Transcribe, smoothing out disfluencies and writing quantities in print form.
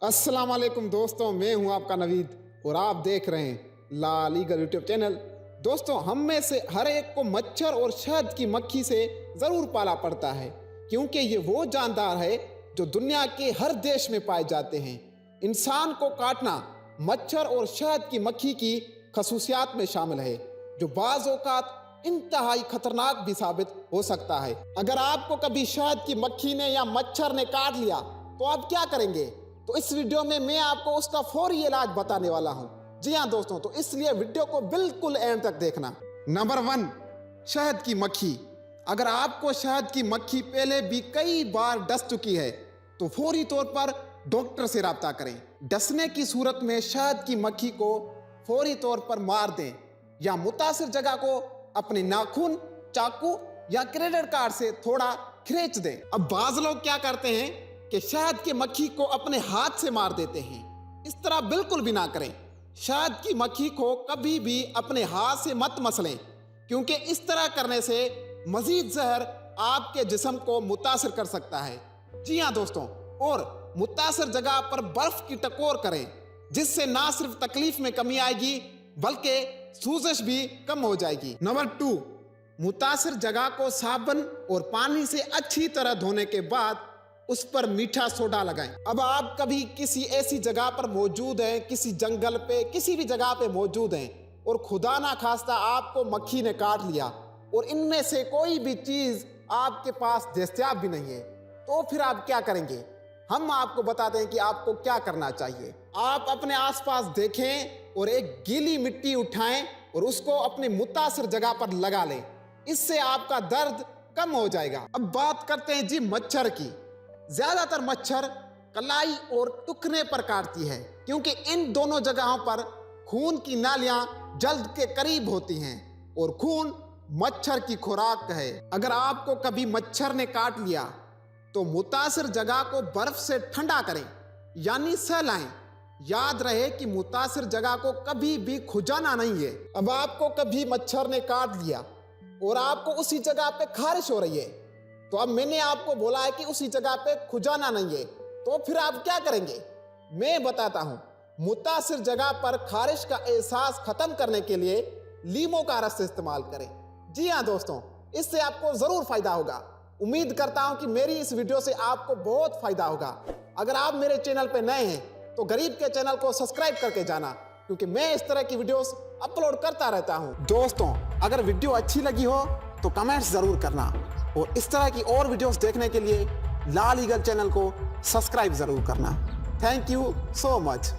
अस्सलाम वालेकुम दोस्तों, मैं हूं आपका नवीद और आप देख रहे हैं ला लीगल यूट्यूब चैनल। दोस्तों, हम में से हर एक को मच्छर और शहद की मक्खी से ज़रूर पाला पड़ता है, क्योंकि ये वो जानदार है जो दुनिया के हर देश में पाए जाते हैं। इंसान को काटना मच्छर और शहद की मक्खी की खसूसियात में शामिल है, जो बाज़ औक़ात इंतहाई खतरनाक भी साबित हो सकता है। अगर आपको कभी शहद की मक्खी ने या मच्छर ने काट लिया तो आप क्या करेंगे? तो इस वीडियो में मैं आपको उसका फौरी इलाज बताने वाला हूं। जी हां दोस्तों, तो इसलिए वीडियो को बिल्कुल एंड तक देखना। नंबर 1, शहद की मक्खी। अगर आपको शहद की मक्खी पहले भी कई बार डस चुकी है तो फौरी तौर पर डॉक्टर से राब्ता करें। डसने की सूरत में शहद की मक्खी को फौरी तौर पर मार दें या मुतासिर जगह को अपने नाखून, चाकू या क्रेडिट कार्ड से थोड़ा खींच दें। अब बाज लोग क्या करते हैं कि शहद की मक्खी को अपने हाथ से मार देते हैं। इस तरह बिल्कुल भी ना करें। शहद की मक्खी को कभी भी अपने हाथ से मत मसलें, क्योंकि इस तरह करने से मजीद जहर आपके जिस्म को मुतासिर कर सकता है। जी हाँ दोस्तों, और मुतासिर जगह पर बर्फ की टकोर करें, जिससे ना सिर्फ तकलीफ में कमी आएगी बल्कि सूजश भी कम हो जाएगी। नंबर 2, मुतासिर जगह को साबुन और पानी से अच्छी तरह धोने के बाद उस पर मीठा सोडा लगाएं। अब आप कभी किसी ऐसी जगह पर मौजूद हैं, किसी जंगल पे, किसी भी जगह पे मौजूद हैं और खुदा ना खास्ता आपको मक्खी ने काट लिया और इनमें से कोई भी चीज आपके पास दस्तयाब भी नहीं है, तो फिर आप क्या करेंगे? हम आपको बताते हैं कि आपको क्या करना चाहिए। आप अपने आसपास देखें और एक गीली मिट्टी उठाएं और उसको अपने मुतासिर जगह पर लगा लें। इससे आपका दर्द कम हो जाएगा। अब बात करते हैं जी मच्छर की। ज्यादातर मच्छर कलाई और टुकने पर काटती है, क्योंकि इन दोनों जगहों पर खून की नालियां जल्द के करीब होती हैं और खून मच्छर की खुराक है। अगर आपको कभी मच्छर ने काट लिया तो मुतासिर जगह को बर्फ से ठंडा करें, यानी सहलाएं। याद रहे कि मुतासिर जगह को कभी भी खुजाना नहीं है। अब आपको कभी मच्छर ने काट लिया और आपको उसी जगह पे खारिश हो रही है, तो अब मैंने आपको बोला है कि उसी जगह पे खुजाना नहीं है, तो फिर आप क्या करेंगे? मैं बताता हूं। मुतासिर जगह पर खारिश का एहसास खत्म करने के लिए लीमों का रस इस्तेमाल करें। जी हां दोस्तों, इससे आपको जरूर फायदा होगा। उम्मीद करता हूं कि मेरी इस वीडियो से आपको बहुत फायदा होगा। अगर आप मेरे चैनल पे नए हैं तो गरीब के चैनल को सब्सक्राइब करके जाना, क्योंकि मैं इस तरह की वीडियोस अपलोड करता रहता हूं। दोस्तों, अगर वीडियो अच्छी लगी हो तो कमेंट्स जरूर करना और इस तरह की और वीडियोस देखने के लिए ला लीगल चैनल को सब्सक्राइब जरूर करना। Thank you so much.